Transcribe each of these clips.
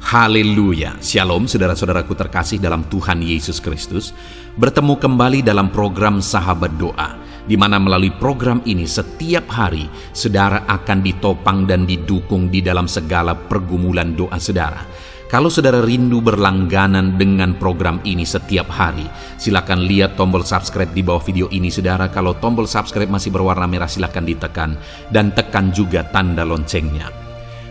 Haleluya, Shalom saudara-saudaraku terkasih dalam Tuhan Yesus Kristus. Bertemu kembali dalam program Sahabat Doa, di mana melalui program ini setiap hari saudara akan ditopang dan didukung di dalam segala pergumulan doa saudara. Kalau saudara rindu berlangganan dengan program ini setiap hari, silakan lihat tombol subscribe di bawah video ini saudara. Kalau tombol subscribe masih berwarna merah, silakan ditekan dan tekan juga tanda loncengnya.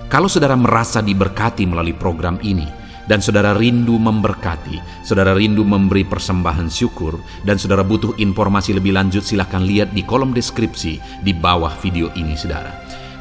Kalau saudara merasa diberkati melalui program ini, dan saudara rindu memberkati, saudara rindu memberi persembahan syukur, dan saudara butuh informasi lebih lanjut, silakan lihat di kolom deskripsi di bawah video ini saudara.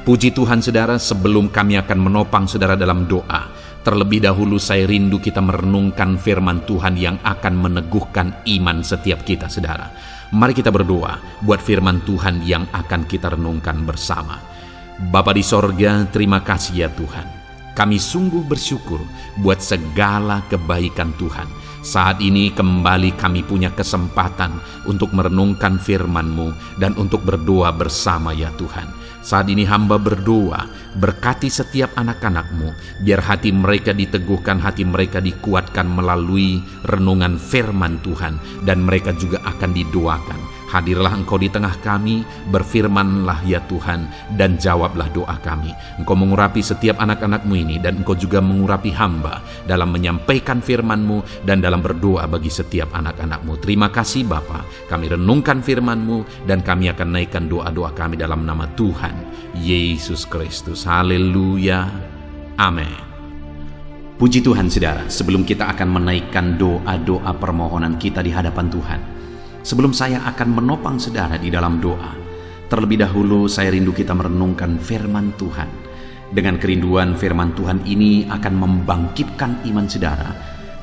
Puji Tuhan saudara, sebelum kami akan menopang saudara dalam doa, terlebih dahulu saya rindu kita merenungkan firman Tuhan yang akan meneguhkan iman setiap kita saudara. Mari kita berdoa buat firman Tuhan yang akan kita renungkan bersama. Bapa di sorga, terima kasih ya Tuhan. Kami sungguh bersyukur buat segala kebaikan Tuhan. Saat ini kembali kami punya kesempatan untuk merenungkan firman-Mu dan untuk berdoa bersama ya Tuhan. Saat ini hamba berdoa, berkati setiap anak-anak-Mu, biar hati mereka diteguhkan, hati mereka dikuatkan melalui renungan firman Tuhan, dan mereka juga akan didoakan. Hadirlah Engkau di tengah kami, berfirmanlah ya Tuhan, dan jawablah doa kami. Engkau mengurapi setiap anak-anak-Mu ini, dan Engkau juga mengurapi hamba dalam menyampaikan firman-Mu dan dalam berdoa bagi setiap anak-anak-Mu. Terima kasih Bapa, kami renungkan firman-Mu, dan kami akan naikkan doa-doa kami dalam nama Tuhan Yesus Kristus. Haleluya, amin. Puji Tuhan saudara, sebelum kita akan menaikkan doa-doa permohonan kita di hadapan Tuhan, sebelum saya akan menopang saudara di dalam doa, terlebih dahulu saya rindu kita merenungkan firman Tuhan. Dengan kerinduan firman Tuhan ini akan membangkitkan iman saudara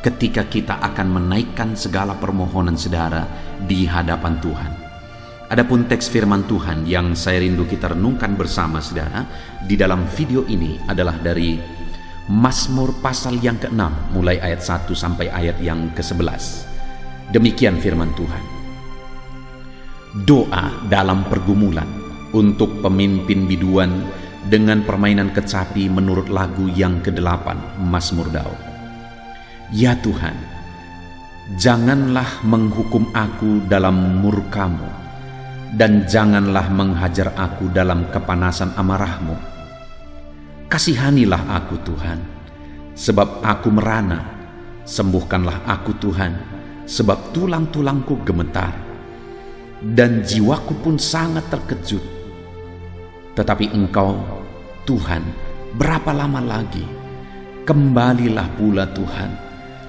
ketika kita akan menaikkan segala permohonan saudara di hadapan Tuhan. Adapun teks firman Tuhan yang saya rindu kita renungkan bersama saudara di dalam video ini adalah dari Mazmur pasal yang ke-6 mulai ayat 1 sampai ayat yang ke-11. Demikian firman Tuhan. Doa dalam pergumulan untuk pemimpin biduan dengan permainan kecapi menurut lagu yang ke-8 Mazmur Daud. Ya Tuhan, janganlah menghukum aku dalam murka-Mu, dan janganlah menghajar aku dalam kepanasan amarah-Mu. Kasihanilah aku Tuhan, sebab aku merana. Sembuhkanlah aku Tuhan, sebab tulang-tulangku gemetar, dan jiwaku pun sangat terkejut. Tetapi Engkau, Tuhan, berapa lama lagi? Kembalilah pula Tuhan,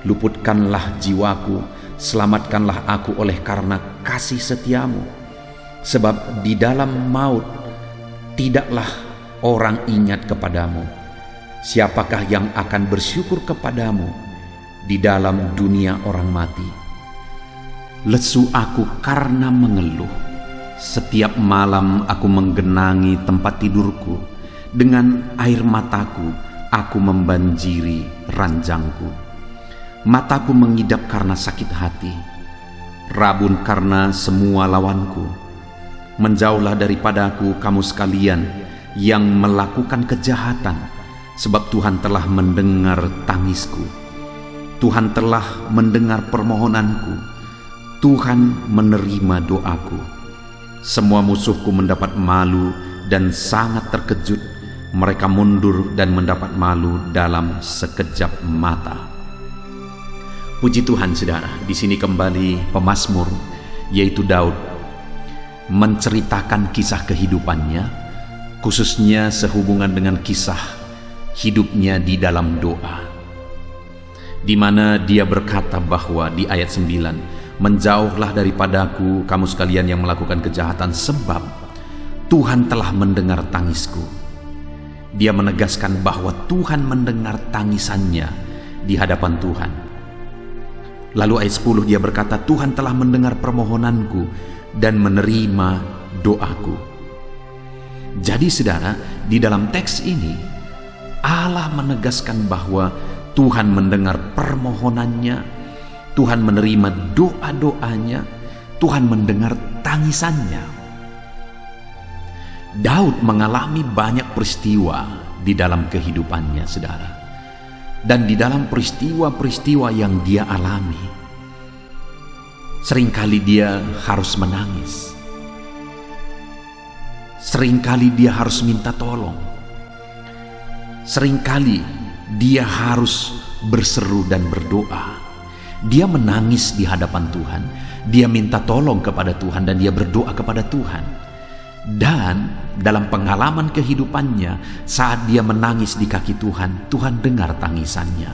luputkanlah jiwaku, selamatkanlah aku oleh karena kasih setia-Mu. Sebab di dalam maut tidaklah orang ingat kepadamu. Siapakah yang akan bersyukur kepadamu di dalam dunia orang mati? Lesu aku karena mengeluh. Setiap malam aku menggenangi tempat tidurku. Dengan air mataku aku membanjiri ranjangku. Mataku mengidap karena sakit hati, rabun karena semua lawanku. Menjauhlah daripadaku kamu sekalian yang melakukan kejahatan, sebab Tuhan telah mendengar tangisku. Tuhan telah mendengar permohonanku. Tuhan menerima doaku. Semua musuhku mendapat malu dan sangat terkejut. Mereka mundur dan mendapat malu dalam sekejap mata. Puji Tuhan saudara, di sini kembali pemazmur yaitu Daud menceritakan kisah kehidupannya, khususnya sehubungan dengan kisah hidupnya di dalam doa, di mana dia berkata bahwa di ayat 9, menjauhlah daripadaku kamu sekalian yang melakukan kejahatan, sebab Tuhan telah mendengar tangisku. Dia menegaskan bahwa Tuhan mendengar tangisannya di hadapan Tuhan. Lalu ayat 10 dia berkata, Tuhan telah mendengar permohonanku dan menerima doaku. Jadi saudara, di dalam teks ini Allah menegaskan bahwa Tuhan mendengar permohonannya, Tuhan menerima doa-doanya, Tuhan mendengar tangisannya. Daud mengalami banyak peristiwa di dalam kehidupannya, saudara. Dan di dalam peristiwa-peristiwa yang dia alami, seringkali dia harus menangis. Seringkali dia harus minta tolong. Seringkali dia harus berseru dan berdoa. Dia menangis di hadapan Tuhan. Dia minta tolong kepada Tuhan dan dia berdoa kepada Tuhan. Dan dalam pengalaman kehidupannya, saat dia menangis di kaki Tuhan, Tuhan dengar tangisannya.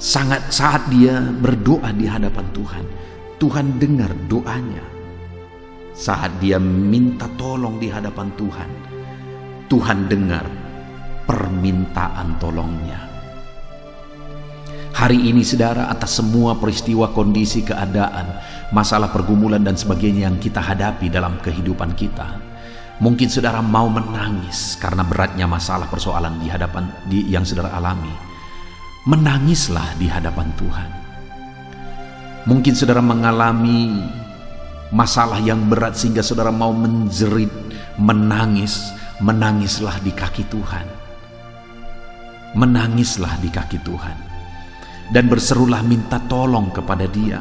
Saat dia berdoa di hadapan Tuhan, Tuhan dengar doanya. Saat dia minta tolong di hadapan Tuhan, Tuhan dengar permintaan tolongnya. Hari ini saudara, atas semua peristiwa, kondisi, keadaan, masalah, pergumulan dan sebagainya yang kita hadapi dalam kehidupan kita, mungkin saudara mau menangis karena beratnya masalah, persoalan di hadapan yang saudara alami. Menangislah di hadapan Tuhan. Mungkin saudara mengalami masalah yang berat sehingga saudara mau menjerit, menangis. Menangislah di kaki Tuhan. Menangislah di kaki Tuhan. Dan berserulah minta tolong kepada Dia.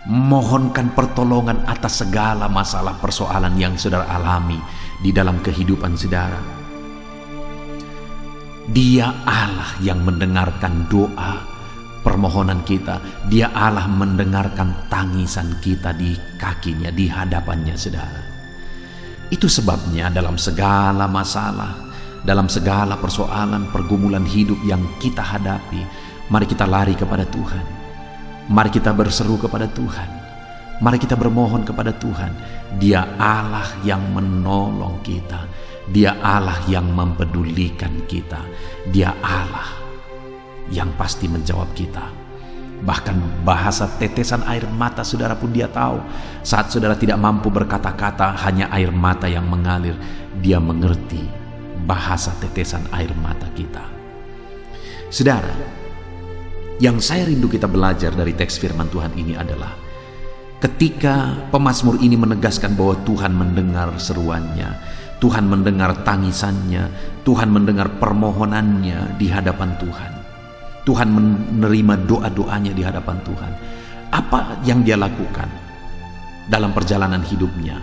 Mohonkan pertolongan atas segala masalah, persoalan yang saudara alami di dalam kehidupan saudara. Dia Allah yang mendengarkan doa permohonan kita. Dia Allah mendengarkan tangisan kita di kakinya, di hadapannya saudara. Itu sebabnya dalam segala masalah, dalam segala persoalan, pergumulan hidup yang kita hadapi, mari kita lari kepada Tuhan. Mari kita berseru kepada Tuhan. Mari kita bermohon kepada Tuhan. Dia Allah yang menolong kita. Dia Allah yang mempedulikan kita. Dia Allah yang pasti menjawab kita. Bahkan bahasa tetesan air mata saudara pun Dia tahu. Saat saudara tidak mampu berkata-kata, hanya air mata yang mengalir, Dia mengerti bahasa tetesan air mata kita. Saudara, yang saya rindu kita belajar dari teks firman Tuhan ini adalah ketika pemazmur ini menegaskan bahwa Tuhan mendengar seruannya, Tuhan mendengar tangisannya, Tuhan mendengar permohonannya di hadapan Tuhan. Tuhan menerima doa-doanya di hadapan Tuhan. Apa yang dia lakukan dalam perjalanan hidupnya?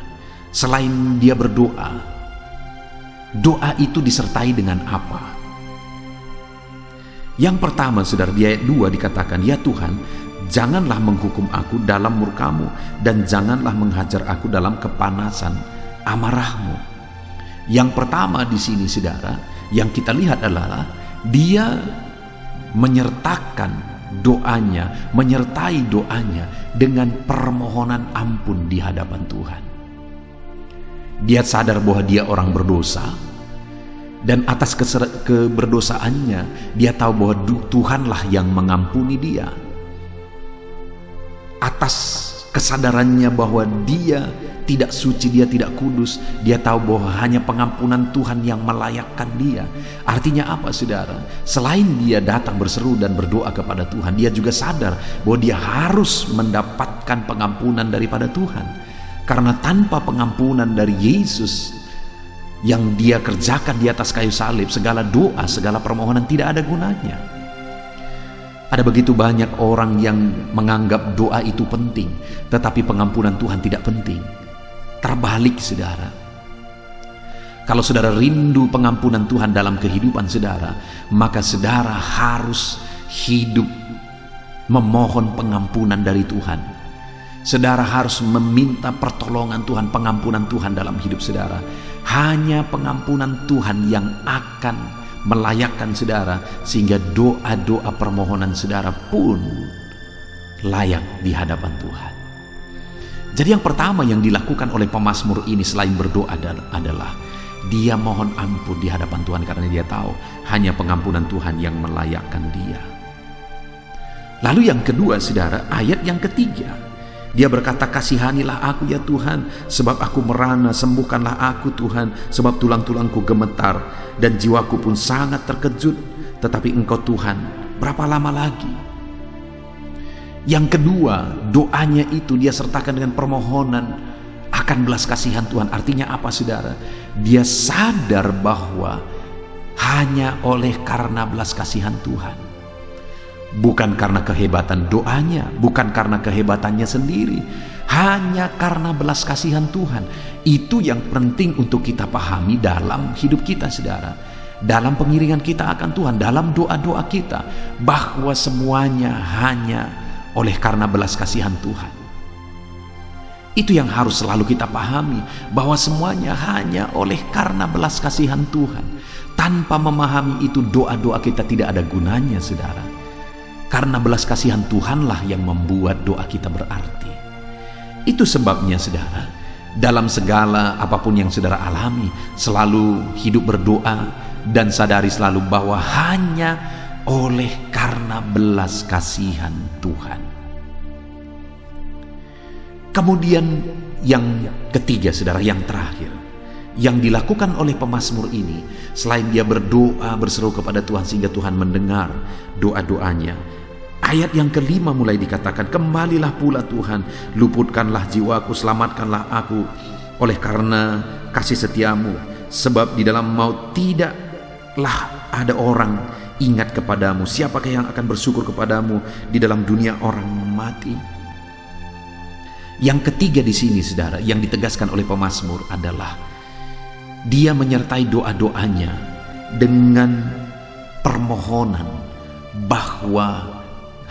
Selain dia berdoa, doa itu disertai dengan apa? Yang pertama saudara, di ayat 2 dikatakan, "Ya Tuhan, janganlah menghukum aku dalam murka-Mu, dan janganlah menghajar aku dalam kepanasan amarah-Mu." Yang pertama di sini saudara, yang kita lihat adalah dia menyertakan doanya, menyertai doanya dengan permohonan ampun di hadapan Tuhan. Dia sadar bahwa dia orang berdosa, dan atas keberdosaannya dia tahu bahwa Tuhanlah yang mengampuni dia. Atas kesadarannya bahwa dia tidak suci, dia tidak kudus, dia tahu bahwa hanya pengampunan Tuhan yang melayakkan dia. Artinya apa saudara? Selain dia datang berseru dan berdoa kepada Tuhan, dia juga sadar bahwa dia harus mendapatkan pengampunan daripada Tuhan. Karena tanpa pengampunan dari Yesus yang dia kerjakan di atas kayu salib, segala doa, segala permohonan tidak ada gunanya. Ada begitu banyak orang yang menganggap doa itu penting, tetapi pengampunan Tuhan tidak penting. Terbalik saudara. Kalau saudara rindu pengampunan Tuhan dalam kehidupan saudara, maka saudara harus hidup memohon pengampunan dari Tuhan. Saudara harus meminta pertolongan Tuhan, pengampunan Tuhan dalam hidup saudara. Hanya pengampunan Tuhan yang akan melayakkan saudara, sehingga doa-doa permohonan saudara pun layak di hadapan Tuhan. Jadi yang pertama yang dilakukan oleh pemazmur ini selain berdoa adalah dia mohon ampun di hadapan Tuhan, karena dia tahu hanya pengampunan Tuhan yang melayakkan dia. Lalu yang kedua saudara, ayat yang ketiga, dia berkata, "Kasihanilah aku ya Tuhan, sebab aku merana, sembuhkanlah aku Tuhan, sebab tulang-tulangku gemetar dan jiwaku pun sangat terkejut. Tetapi Engkau Tuhan, berapa lama lagi?" Yang kedua, doanya itu dia sertakan dengan permohonan akan belas kasihan Tuhan. Artinya apa saudara? Dia sadar bahwa hanya oleh karena belas kasihan Tuhan. Bukan karena kehebatan doanya, bukan karena kehebatannya sendiri, hanya karena belas kasihan Tuhan. Itu yang penting untuk kita pahami dalam hidup kita, saudara. Dalam pengiringan kita akan Tuhan, dalam doa-doa kita, bahwa semuanya hanya oleh karena belas kasihan Tuhan. Itu yang harus selalu kita pahami, bahwa semuanya hanya oleh karena belas kasihan Tuhan. Tanpa memahami itu, doa-doa kita tidak ada gunanya, saudara. Karena belas kasihan Tuhanlah yang membuat doa kita berarti. Itu sebabnya, saudara, dalam segala apapun yang saudara alami, selalu hidup berdoa dan sadari selalu bahwa hanya oleh karena belas kasihan Tuhan. Kemudian yang ketiga, saudara, yang terakhir, yang dilakukan oleh pemazmur ini, selain dia berdoa berseru kepada Tuhan sehingga Tuhan mendengar doa-doanya, ayat yang kelima mulai dikatakan, kembalilah pula Tuhan, luputkanlah jiwaku, selamatkanlah aku oleh karena kasih setiamu, sebab di dalam maut tidaklah ada orang ingat kepadamu. Siapakah yang akan bersyukur kepadamu di dalam dunia orang mati? Yang ketiga di sini, saudara, yang ditegaskan oleh pemazmur adalah dia menyertai doa-doanya dengan permohonan bahwa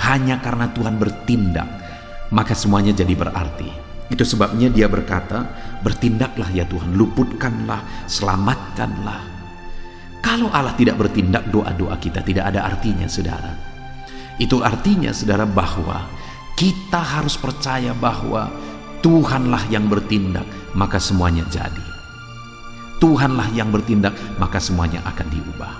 hanya karena Tuhan bertindak, maka semuanya jadi berarti. Itu sebabnya dia berkata, bertindaklah ya Tuhan, luputkanlah, selamatkanlah. Kalau Allah tidak bertindak, doa-doa kita tidak ada artinya, saudara. Itu artinya, saudara, bahwa kita harus percaya bahwa Tuhanlah yang bertindak, maka semuanya jadi. Tuhanlah yang bertindak, maka semuanya akan diubah.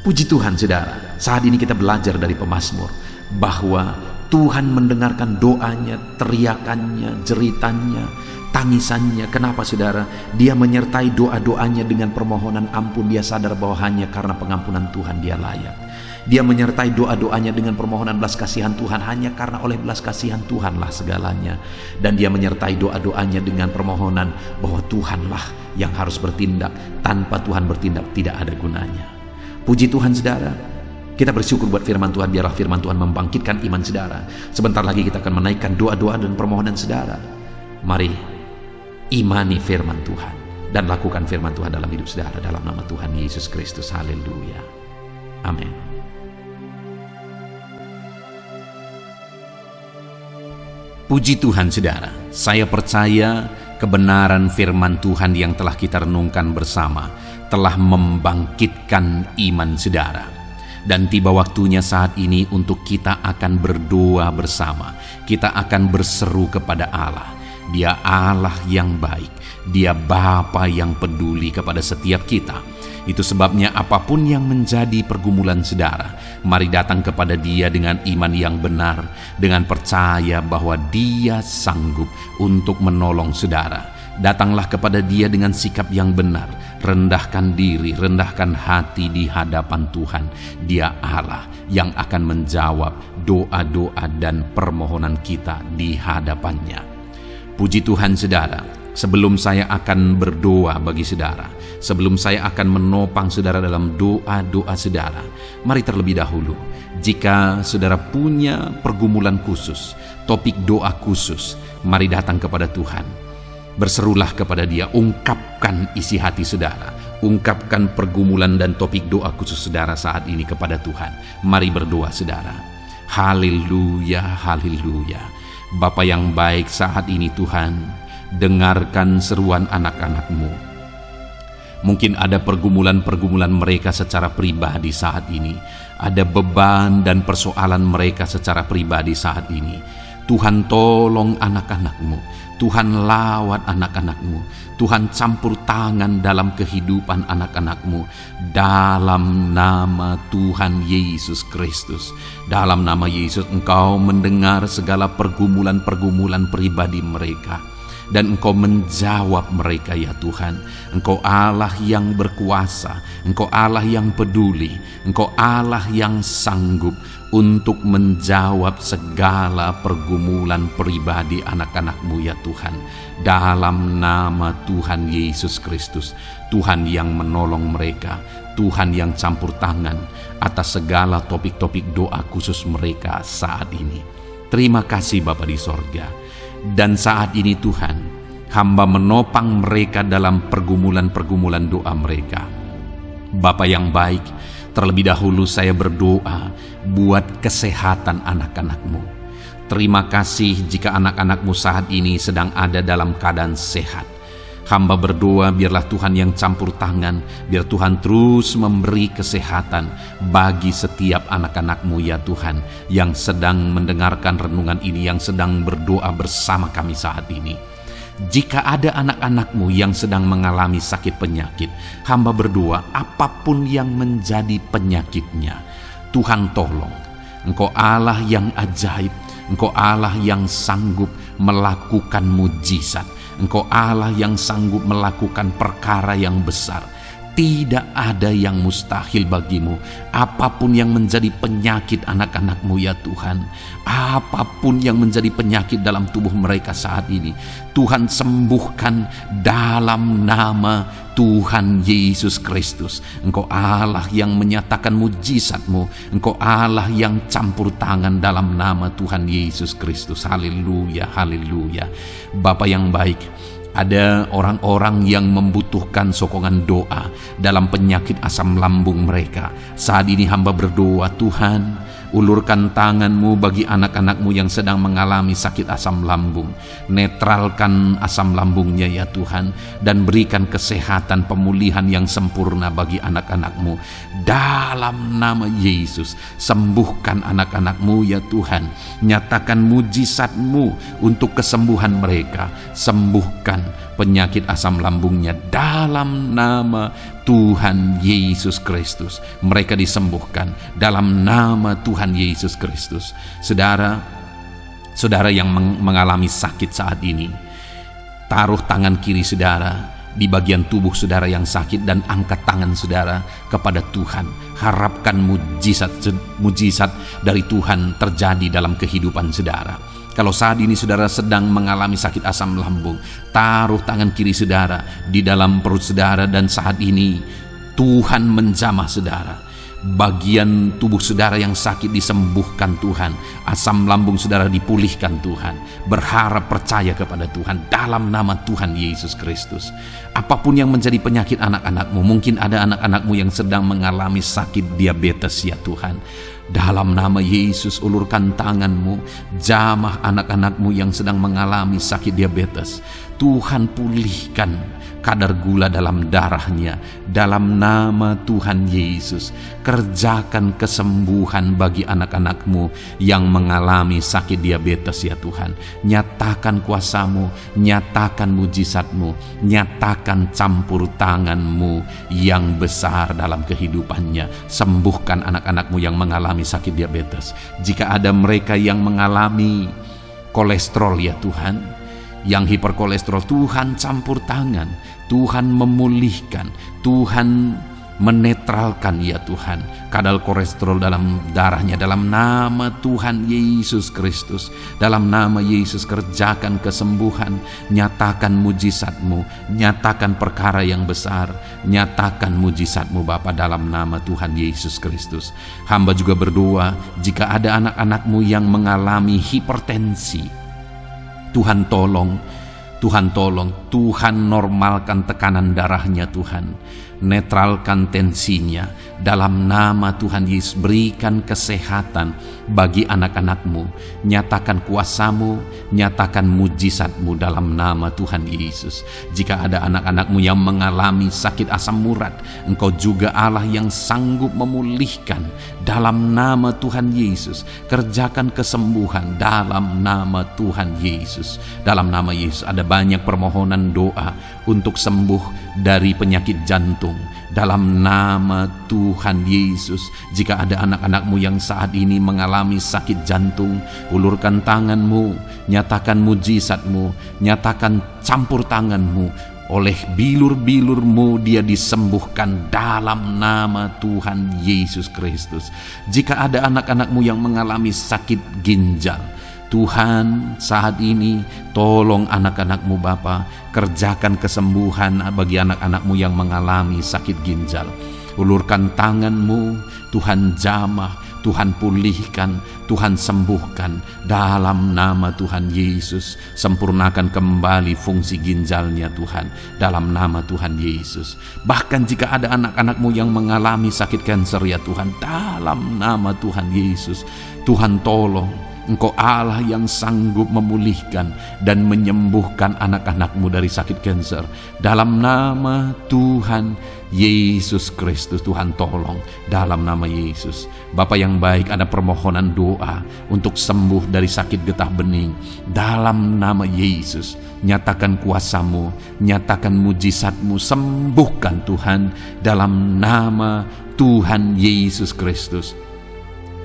Puji Tuhan, saudara, saat ini kita belajar dari pemazmur bahwa Tuhan mendengarkan doanya, teriakannya, jeritannya, tangisannya. Kenapa, saudara? Dia menyertai doa-doanya dengan permohonan ampun. Dia sadar bahwa hanya karena pengampunan Tuhan dia layak. Dia menyertai doa-doanya dengan permohonan belas kasihan Tuhan, hanya karena oleh belas kasihan Tuhanlah segalanya. Dan dia menyertai doa-doanya dengan permohonan bahwa Tuhanlah yang harus bertindak. Tanpa Tuhan bertindak tidak ada gunanya. Puji Tuhan, saudara. Kita bersyukur buat firman Tuhan. Biarlah firman Tuhan membangkitkan iman saudara. Sebentar lagi kita akan menaikkan doa-doa dan permohonan saudara. Mari imani firman Tuhan dan lakukan firman Tuhan dalam hidup saudara, dalam nama Tuhan Yesus Kristus. Haleluya. Amin. Puji Tuhan, saudara. Saya percaya kebenaran firman Tuhan yang telah kita renungkan bersama telah membangkitkan iman saudara. Dan tiba waktunya saat ini untuk kita akan berdoa bersama. Kita akan berseru kepada Allah. Dia Allah yang baik. Dia Bapa yang peduli kepada setiap kita. Itu sebabnya apapun yang menjadi pergumulan saudara, mari datang kepada Dia dengan iman yang benar, dengan percaya bahwa Dia sanggup untuk menolong saudara. Datanglah kepada Dia dengan sikap yang benar, rendahkan diri, rendahkan hati di hadapan Tuhan. Dia Allah yang akan menjawab doa-doa dan permohonan kita di hadapannya. Puji Tuhan, saudara. Sebelum saya akan berdoa bagi saudara, sebelum saya akan menopang saudara dalam doa-doa saudara, mari terlebih dahulu, jika saudara punya pergumulan khusus, topik doa khusus, mari datang kepada Tuhan. Berserulah kepada Dia, ungkapkan isi hati saudara, ungkapkan pergumulan dan topik doa khusus saudara saat ini kepada Tuhan. Mari berdoa, saudara. Haleluya, haleluya. Bapa yang baik, saat ini Tuhan, dengarkan seruan anak-anak-Mu. Mungkin ada pergumulan-pergumulan mereka secara pribadi saat ini. Ada beban dan persoalan mereka secara pribadi saat ini. Tuhan, tolong anak-anak-Mu. Tuhan, lawat anak-anak-Mu. Tuhan, campur tangan dalam kehidupan anak-anak-Mu. Dalam nama Tuhan Yesus Kristus. Dalam nama Yesus, Engkau mendengar segala pergumulan-pergumulan pribadi mereka. dan Engkau menjawab mereka ya Tuhan. Engkau Allah yang berkuasa, Engkau Allah yang peduli, Engkau Allah yang sanggup untuk menjawab segala pergumulan pribadi anak-anak-Mu ya Tuhan. Dalam nama Tuhan Yesus Kristus, Tuhan yang menolong mereka, Tuhan yang campur tangan atas segala topik-topik doa khusus mereka saat ini. Terima kasih Bapa di sorga. Dan saat ini Tuhan, hamba menopang mereka dalam pergumulan-pergumulan doa mereka. Bapa yang baik, terlebih dahulu saya berdoa buat kesehatan anak-anak-Mu. Terima kasih jika anak-anak-Mu saat ini sedang ada dalam keadaan sehat. Hamba berdoa biarlah Tuhan yang campur tangan, biar Tuhan terus memberi kesehatan bagi setiap anak-anak-Mu ya Tuhan, yang sedang mendengarkan renungan ini, yang sedang berdoa bersama kami saat ini. Jika ada anak-anak-Mu yang sedang mengalami sakit penyakit, hamba berdoa apapun yang menjadi penyakitnya, Tuhan tolong. Engkau Allah yang ajaib, Engkau Allah yang sanggup melakukan mujizat, Engkau Allah yang sanggup melakukan perkara yang besar. Tidak ada yang mustahil bagimu. Apapun yang menjadi penyakit anak-anak-Mu ya Tuhan, apapun yang menjadi penyakit dalam tubuh mereka saat ini, Tuhan sembuhkan dalam nama Tuhan Yesus Kristus. Engkau Allah yang menyatakan mujizat-Mu, Engkau Allah yang campur tangan dalam nama Tuhan Yesus Kristus. Haleluya, haleluya. Bapa yang baik, ada orang-orang yang membutuhkan sokongan doa dalam penyakit asam lambung mereka. Saat ini hamba berdoa, Tuhan, ulurkan tangan-Mu bagi anak-anak-Mu yang sedang mengalami sakit asam lambung. Netralkan asam lambungnya ya Tuhan, dan berikan kesehatan pemulihan yang sempurna bagi anak-anak-Mu. Dalam nama Yesus, sembuhkan anak-anak-Mu ya Tuhan. Nyatakan mujizat-Mu untuk kesembuhan mereka. Sembuhkan penyakit asam lambungnya dalam nama Tuhan Yesus Kristus. Mereka disembuhkan dalam nama Tuhan Yesus Kristus. Saudara yang mengalami sakit saat ini, taruh tangan kiri saudara di bagian tubuh saudara yang sakit dan angkat tangan saudara kepada Tuhan. Harapkan mujizat dari Tuhan terjadi dalam kehidupan saudara. Kalau saat ini saudara sedang mengalami sakit asam lambung, taruh tangan kiri saudara di dalam perut saudara, dan saat ini Tuhan menjamah saudara. Bagian tubuh saudara yang sakit disembuhkan Tuhan. Asam lambung saudara dipulihkan Tuhan. Berharap, percaya kepada Tuhan dalam nama Tuhan Yesus Kristus. Apapun yang menjadi penyakit anak-anak-Mu, mungkin ada anak-anak-Mu yang sedang mengalami sakit diabetes ya Tuhan. Dalam nama Yesus, ulurkan tangan-Mu, jamah anak-anak-Mu yang sedang mengalami sakit diabetes. Tuhan pulihkan kadar gula dalam darahnya. Dalam nama Tuhan Yesus, kerjakan kesembuhan bagi anak-anak-Mu yang mengalami sakit diabetes ya Tuhan. Nyatakan kuasa-Mu, nyatakan mujizat-Mu, nyatakan campur tangan-Mu yang besar dalam kehidupannya. Sembuhkan anak-anak-Mu yang mengalami sakit diabetes. Jika ada mereka yang mengalami kolesterol ya Tuhan, yang hiperkolesterol, Tuhan campur tangan, Tuhan memulihkan, Tuhan menetralkan ya Tuhan kadar kolesterol dalam darahnya. Dalam nama Tuhan Yesus Kristus, dalam nama Yesus, kerjakan kesembuhan, nyatakan mujizat-Mu, nyatakan perkara yang besar, nyatakan mujizat-Mu Bapa, dalam nama Tuhan Yesus Kristus. Hamba juga berdoa jika ada anak-anak-Mu yang mengalami hipertensi, Tuhan tolong, Tuhan tolong, Tuhan normalkan tekanan darahnya Tuhan, netralkan tensinya dalam nama Tuhan Yesus. Berikan kesehatan bagi anak-anak-Mu, nyatakan kuasa-Mu, nyatakan mujizat-Mu dalam nama Tuhan Yesus. Jika ada anak-anak-Mu yang mengalami sakit asam urat, Engkau juga Allah yang sanggup memulihkan dalam nama Tuhan Yesus. Kerjakan kesembuhan dalam nama Tuhan Yesus. Dalam nama Yesus, ada banyak permohonan doa untuk sembuh dari penyakit jantung, dalam nama Tuhan Yesus. Jika ada anak-anak-Mu yang saat ini mengalami sakit jantung, ulurkan tangan-Mu, nyatakan mujizat-Mu, nyatakan campur tangan-Mu. Oleh bilur-bilur-Mu dia disembuhkan dalam nama Tuhan Yesus Kristus. Jika ada anak-anak-Mu yang mengalami sakit ginjal, Tuhan saat ini tolong anak-anak-Mu Bapa, kerjakan kesembuhan bagi anak-anak-Mu yang mengalami sakit ginjal. Ulurkan tangan-Mu, Tuhan jamah, Tuhan pulihkan, Tuhan sembuhkan dalam nama Tuhan Yesus. Sempurnakan kembali fungsi ginjalnya Tuhan dalam nama Tuhan Yesus. Bahkan jika ada anak-anak-Mu yang mengalami sakit kanker ya Tuhan, dalam nama Tuhan Yesus, Tuhan tolong. Engkau Allah yang sanggup memulihkan dan menyembuhkan anak-anak-Mu dari sakit kanker. Dalam nama Tuhan Yesus Kristus, Tuhan tolong dalam nama Yesus. Bapa yang baik, ada permohonan doa untuk sembuh dari sakit getah bening. Dalam nama Yesus, nyatakan kuasa-Mu, nyatakan mujizat-Mu, sembuhkan Tuhan dalam nama Tuhan Yesus Kristus.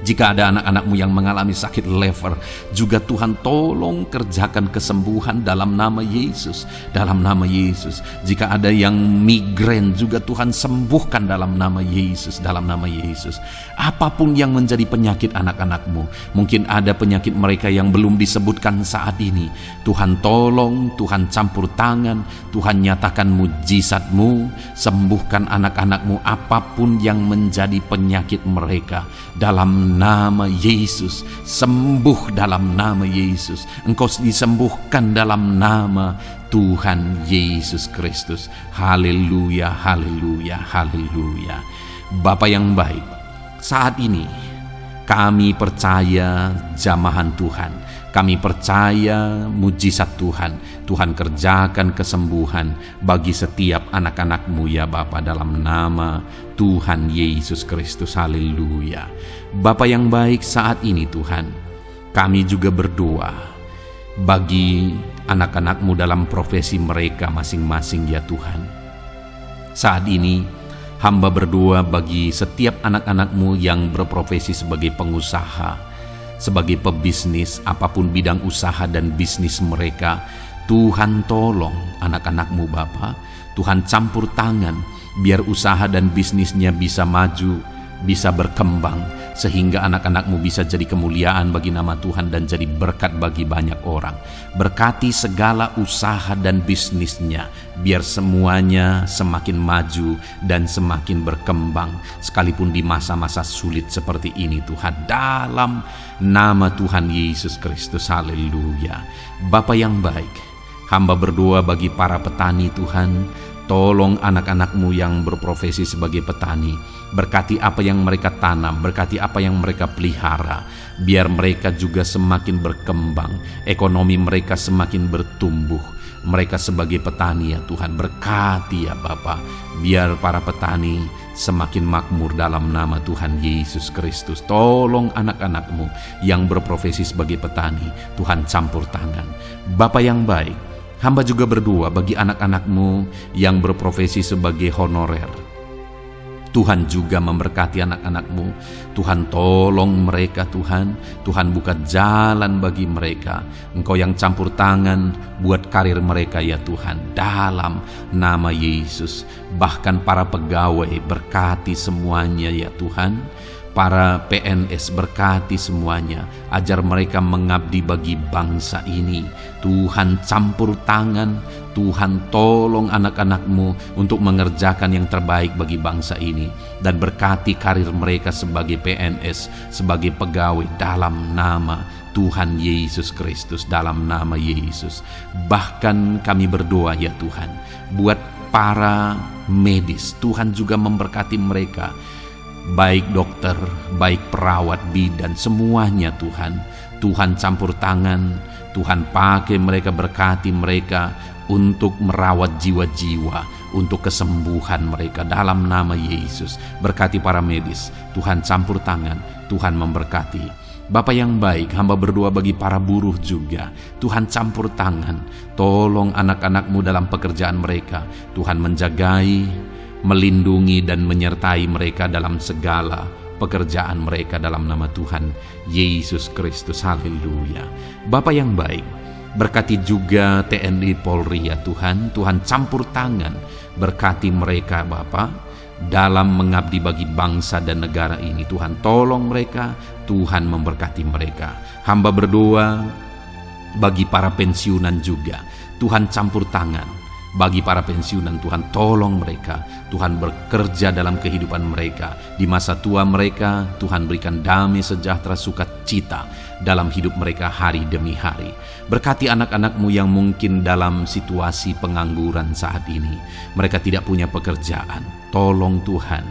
Jika ada anak-anak-Mu yang mengalami sakit lever, juga Tuhan tolong kerjakan kesembuhan dalam nama Yesus. Dalam nama Yesus. Jika ada yang migrain, juga Tuhan sembuhkan dalam nama Yesus. Dalam nama Yesus. Apapun yang menjadi penyakit anak-anak-Mu, mungkin ada penyakit mereka yang belum disebutkan saat ini, Tuhan tolong, Tuhan campur tangan, Tuhan nyatakan mujizat-Mu, sembuhkan anak-anak-Mu apapun yang menjadi penyakit mereka. Dalam nama Yesus, sembuh dalam nama Yesus. Engkau disembuhkan dalam nama Tuhan Yesus Kristus. Haleluya, haleluya, haleluya. Bapa yang baik, saat ini kami percaya jamahan Tuhan. Kami percaya mujizat Tuhan. Tuhan kerjakan kesembuhan bagi setiap anak-anak-Mu ya Bapa, dalam nama Tuhan Yesus Kristus. Haleluya. Bapa yang baik, saat ini Tuhan, kami juga berdoa bagi anak-anak-Mu dalam profesi mereka masing-masing ya Tuhan. Saat ini hamba berdoa bagi setiap anak-anak-Mu yang berprofesi sebagai pengusaha, sebagai pebisnis, apapun bidang usaha dan bisnis mereka. Tuhan tolong anak-anak-Mu Bapa, Tuhan campur tangan biar usaha dan bisnisnya bisa maju, bisa berkembang, sehingga anak-anak-Mu bisa jadi kemuliaan bagi nama Tuhan dan jadi berkat bagi banyak orang. Berkati segala usaha dan bisnisnya, biar semuanya semakin maju dan semakin berkembang, sekalipun di masa-masa sulit seperti ini Tuhan, dalam nama Tuhan Yesus Kristus. Haleluya. Bapa yang baik, hamba berdoa bagi para petani Tuhan. Tolong anak-anak-Mu yang berprofesi sebagai petani, berkati apa yang mereka tanam, berkati apa yang mereka pelihara, biar mereka juga semakin berkembang, ekonomi mereka semakin bertumbuh. Mereka sebagai petani ya Tuhan, berkati ya Bapa, biar para petani semakin makmur dalam nama Tuhan Yesus Kristus. Tolong anak-anak-Mu yang berprofesi sebagai petani, Tuhan campur tangan. Bapa yang baik, hamba juga berdoa bagi anak-anak-Mu yang berprofesi sebagai honorer. Tuhan juga memberkati anak-anak-Mu. Tuhan tolong mereka Tuhan. Tuhan buka jalan bagi mereka. Engkau yang campur tangan buat karir mereka ya Tuhan, dalam nama Yesus. Bahkan para pegawai berkati semuanya ya Tuhan. Para PNS berkati semuanya, ajar mereka mengabdi bagi bangsa ini. Tuhan campur tangan, Tuhan tolong anak-anak-Mu untuk mengerjakan yang terbaik bagi bangsa ini, dan berkati karir mereka sebagai PNS, sebagai pegawai, dalam nama Tuhan Yesus Kristus, dalam nama Yesus. Bahkan kami berdoa ya Tuhan, buat para medis, Tuhan juga memberkati mereka, baik dokter, baik perawat, bidan, semuanya Tuhan. Tuhan campur tangan, Tuhan pakai mereka, berkati mereka untuk merawat jiwa-jiwa, untuk kesembuhan mereka dalam nama Yesus. Berkati para medis, Tuhan campur tangan, Tuhan memberkati. Bapa yang baik, hamba berdoa bagi para buruh juga. Tuhan campur tangan, tolong anak-anak-Mu dalam pekerjaan mereka. Tuhan menjagai melindungi dan menyertai mereka dalam segala pekerjaan mereka dalam nama Tuhan Yesus Kristus. Haleluya. Bapa yang baik, berkati juga TNI Polri ya Tuhan. Tuhan campur tangan, berkati mereka Bapa dalam mengabdi bagi bangsa dan negara ini. Tuhan tolong mereka, Tuhan memberkati mereka. Hamba berdoa bagi para pensiunan juga, Tuhan campur tangan. Bagi para pensiunan, Tuhan tolong mereka, Tuhan bekerja dalam kehidupan mereka. Di masa tua mereka, Tuhan berikan damai sejahtera sukacita dalam hidup mereka hari demi hari. Berkati anak-anak-Mu yang mungkin dalam situasi pengangguran saat ini. Mereka tidak punya pekerjaan. Tolong Tuhan,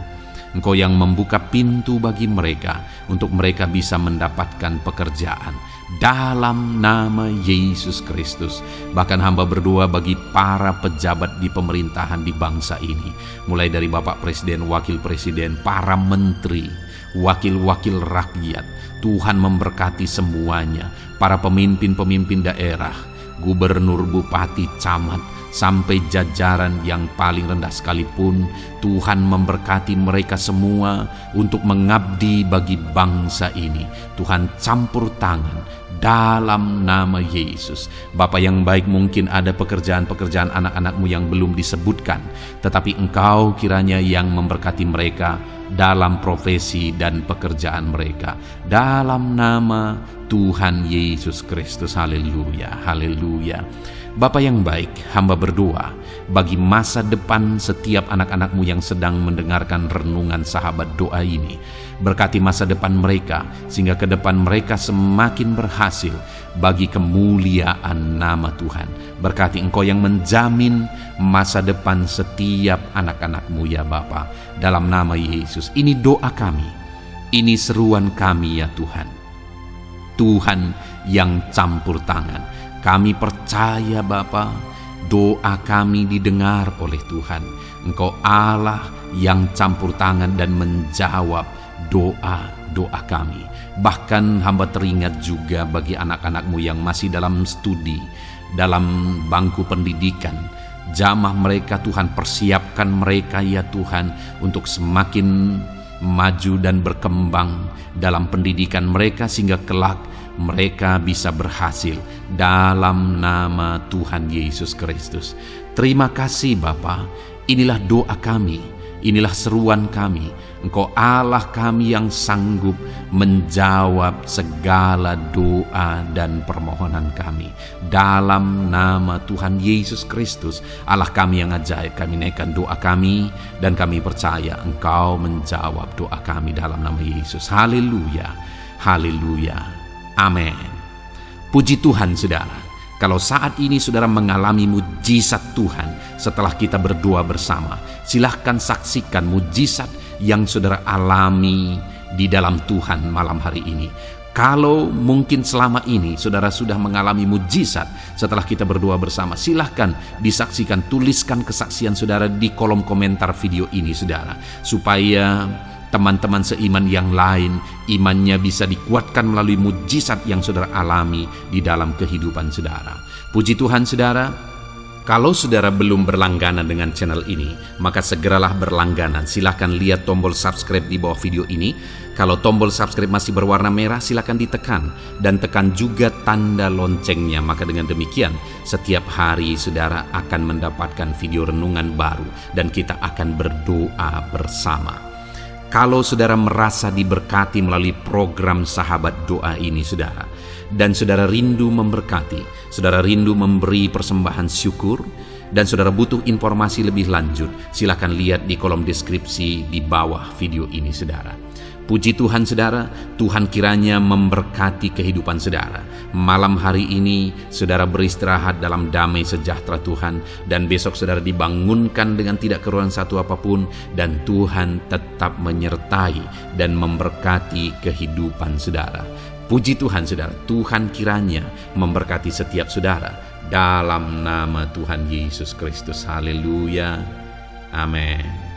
Engkau yang membuka pintu bagi mereka untuk mereka bisa mendapatkan pekerjaan. Dalam nama Yesus Kristus. Bahkan hamba berdoa bagi para pejabat di pemerintahan di bangsa ini, mulai dari Bapak Presiden, Wakil Presiden, para menteri, wakil-wakil rakyat. Tuhan memberkati semuanya, para pemimpin-pemimpin daerah, gubernur, bupati, camat, sampai jajaran yang paling rendah sekalipun. Tuhan memberkati mereka semua untuk mengabdi bagi bangsa ini. Tuhan campur tangan dalam nama Yesus. Bapa yang baik, mungkin ada pekerjaan-pekerjaan anak-anak-Mu yang belum disebutkan, tetapi Engkau kiranya yang memberkati mereka dalam profesi dan pekerjaan mereka. Dalam nama Tuhan Yesus Kristus. Haleluya, haleluya. Bapa yang baik, hamba berdoa bagi masa depan setiap anak-anak-Mu yang sedang mendengarkan renungan sahabat doa ini. Berkati masa depan mereka, sehingga ke depan mereka semakin berhasil bagi kemuliaan nama Tuhan. Berkati Engkau yang menjamin masa depan setiap anak-anak-Mu ya Bapa. Dalam nama Yesus, ini doa kami, ini seruan kami ya Tuhan. Tuhan yang campur tangan. Kami percaya Bapa, doa kami didengar oleh Tuhan. Engkau Allah yang campur tangan dan menjawab doa-doa kami. Bahkan hamba teringat juga bagi anak-anak-Mu yang masih dalam studi, dalam bangku pendidikan. Jamah mereka Tuhan, persiapkan mereka ya Tuhan untuk semakin maju dan berkembang dalam pendidikan mereka, sehingga kelak mereka bisa berhasil dalam nama Tuhan Yesus Kristus. Terima kasih Bapa. Inilah doa kami, inilah seruan kami. Engkau Allah kami yang sanggup menjawab segala doa dan permohonan kami. Dalam nama Tuhan Yesus Kristus, Allah kami yang ajaib, kami naikkan doa kami dan kami percaya Engkau menjawab doa kami dalam nama Yesus. Haleluya, haleluya. Amin. Puji Tuhan saudara, kalau saat ini saudara mengalami mujizat Tuhan setelah kita berdoa bersama, silahkan saksikan mujizat yang saudara alami di dalam Tuhan malam hari ini. Kalau mungkin selama ini saudara sudah mengalami mujizat setelah kita berdoa bersama, silahkan disaksikan, tuliskan kesaksian saudara di kolom komentar video ini saudara, supaya teman-teman seiman yang lain imannya bisa dikuatkan melalui mujizat yang saudara alami di dalam kehidupan saudara. Puji Tuhan saudara, kalau saudara belum berlangganan dengan channel ini, maka segeralah berlangganan. Silahkan lihat tombol subscribe di bawah video ini. Kalau tombol subscribe masih berwarna merah, silahkan ditekan dan tekan juga tanda loncengnya. Maka dengan demikian setiap hari saudara akan mendapatkan video renungan baru dan kita akan berdoa bersama. Kalau saudara merasa diberkati melalui program sahabat doa ini saudara, dan saudara rindu memberkati, saudara rindu memberi persembahan syukur, dan saudara butuh informasi lebih lanjut, silakan lihat di kolom deskripsi di bawah video ini saudara. Puji Tuhan saudara, Tuhan kiranya memberkati kehidupan saudara. Malam hari ini saudara beristirahat dalam damai sejahtera Tuhan, dan besok saudara dibangunkan dengan tidak kekurangan satu apapun, dan Tuhan tetap menyertai dan memberkati kehidupan saudara. Puji Tuhan saudara, Tuhan kiranya memberkati setiap saudara dalam nama Tuhan Yesus Kristus. Haleluya. Amin.